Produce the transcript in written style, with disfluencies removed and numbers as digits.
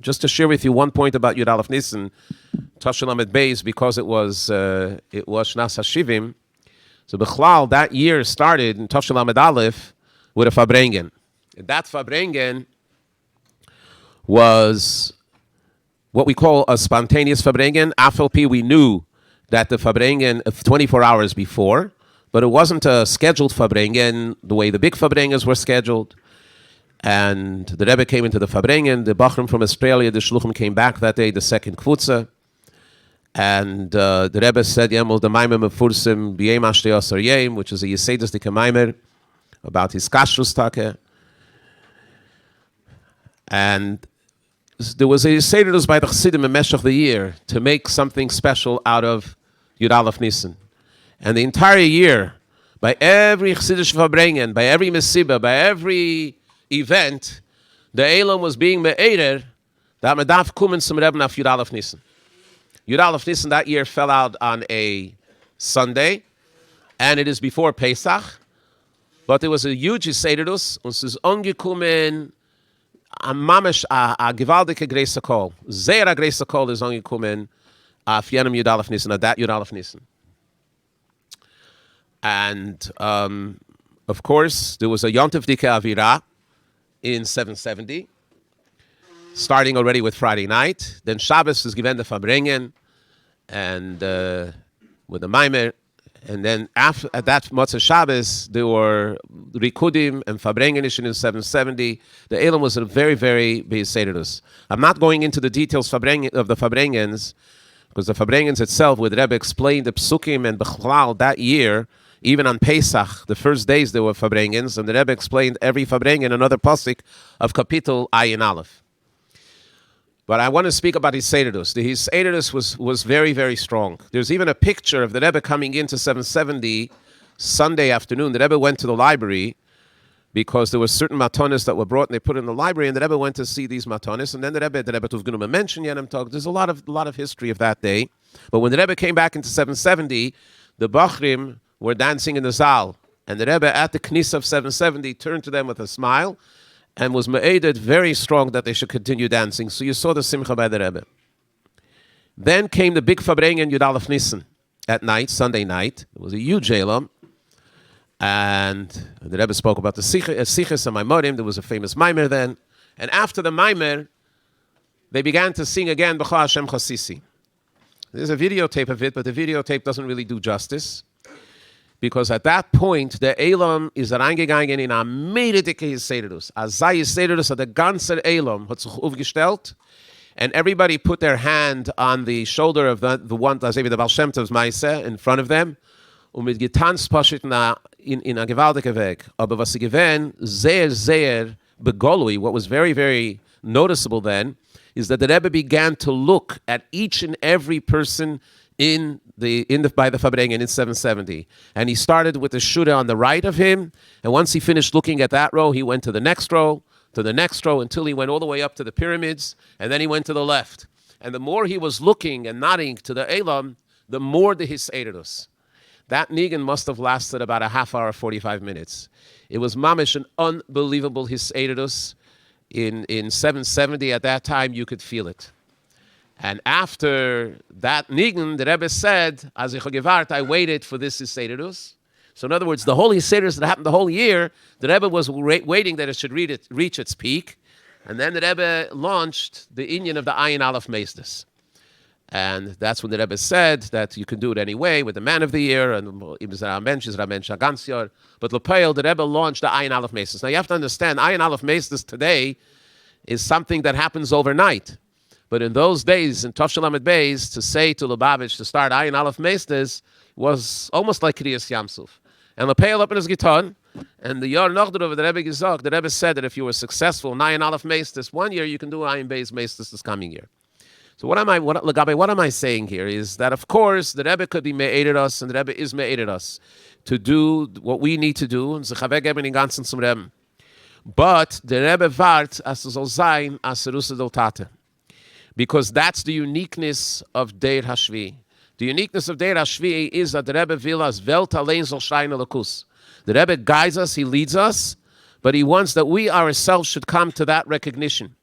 Just to share with you one point about Yud Aleph Nisan, Tashel Lamed Beis, because it was Shnas Hashivim. So Bechlal, that year started in Tashel Lamed Aleph with a Fabrengen. And that Fabrengen was what we call a spontaneous Fabrengen. Afalpi, we knew that the Fabrengen of 24 hours before, but it wasn't a scheduled Fabrengen the way the big Fabrengens were scheduled. And the Rebbe came into the Fabrengen, the Bachrim from Australia, the Shluchim came back that day, the second Kvutza. And the Rebbe said, Yemol the Maimer Mefursim B'yem Ashtei Asar Yem, which is a Yeseidas Dika Maimer, about his Kashrus Take. And there was a Yeseidas by the Chassidim in Meshach the year to make something special out of Yud Aleph Nisan. And the entire year, by every Chassidish Fabrengen, by every Mesiba, by every event, the Elam was being me'eder that medaf kumen some Rebbe af Yud Aleph Nisan. Yud Aleph Nisan that year fell out on a Sunday, and it is before Pesach, but there was a huge Yisederus, und es ist ungekumen a mamish a gewaldike Gresa Kol. Sehr a Gresa Kol is ungekumen af jenem Yud Aleph Nisan, that Yud Aleph Nisan. And, of course, there was a Yontif Dike Avira in 770, starting already with Friday night. Then Shabbos is given the Fabrengen, and with the Maimer. And then after at that Motzei Shabbos, there were Rikudim and Fabrengen in 770. The Elam was a very, very big Sederus. I'm not going into the details of the Fabrengens, because the Fabrengens itself, with Rebbe explained the Psukim and Bechlal that year. Even on Pesach, the first days there were Fabrengens, and the Rebbe explained every Fabrengen another pasuk of Kapitel Ayin Aleph. But I want to speak about his Sederus. The his Sederus was very, very strong. There's even a picture of the Rebbe coming into 770 Sunday afternoon. The Rebbe went to the library because there were certain matonis that were brought and they put in the library, and the Rebbe went to see these matonis, and then the Rebbe was going to mention Yenem Tov. There's a lot of history of that day. But when the Rebbe came back into 770, the Bachrim were dancing in the Zal, and the Rebbe at the Knis of 770 turned to them with a smile and was ma'eded very strong that they should continue dancing. So you saw the Simcha by the Rebbe. Then came the big Fabrengen Yud Aleph Nisan at night, Sunday night. It was a huge Elam, and the Rebbe spoke about the Sichos and Maimorim. There was a famous Maimer then, and after the Maimer, they began to sing again B'cha Hashem Chasisi. There's a videotape of it, but the videotape doesn't really do justice. Because at that point, the Elam is reingegangen in a meredike Yisederus. A sei Yisederus hat der ganze Elam hat sich aufgestellt, and everybody put their hand on the shoulder of the one, as the Baal Shem Tov's Maise, in front of them, und mit getanzt paschit in a gewaltige Weg. Aber was sie gewähnt, sehr begolui, what was very, very noticeable then, is that the Rebbe began to look at each and every person by the Fabrengen in 770. And he started with the Shura on the right of him, and once he finished looking at that row, he went to the next row, until he went all the way up to the pyramids, and then he went to the left. And the more he was looking and nodding to the Elam, the more the Hisayrus. That Nigan must have lasted about a half hour, 45 minutes. It was mamish an unbelievable Hisayrus. In 770, at that time, you could feel it. And after that Nigan, the Rebbe said, as I waited for this Yisederus. So in other words, the whole Yisederus that happened the whole year, the Rebbe was waiting that it should reach its peak. And then the Rebbe launched the Inyan of the Ayin Aleph Meisdes. And that's when the Rebbe said that you can do it anyway with the Man of the Year, and Ibn Ramensh is Ramensh Agansyor. But Lepeil, the Rebbe launched the Ayin Aleph Meisdes. Now you have to understand, Ayin Aleph Meisdes today is something that happens overnight. But in those days, in Tov Shalamed Beis, to say to Lubavitch to start Ayin Aleph Meisdes was almost like Kriyas Yamsuf. And Lepeil up in his guitar, and the Yor Nochdor of the Rebbe Gizok, the Rebbe said that if you were successful in Ayin Aleph Meisdes one year, you can do Ayin Beis Meisdes this coming year. So what am I saying here is that, of course, the Rebbe could be me'eded us, and the Rebbe is me'eded us to do what we need to do, but the Rebbe wart, as es soll sein, as Russe del Tate. Because that's the uniqueness of Deir Hashvi. The uniqueness of Deir Hashvi is that the Rebbe will us Welt allein soll scheinen lakus. The Rebbe guides us, he leads us, but he wants that we ourselves should come to that recognition.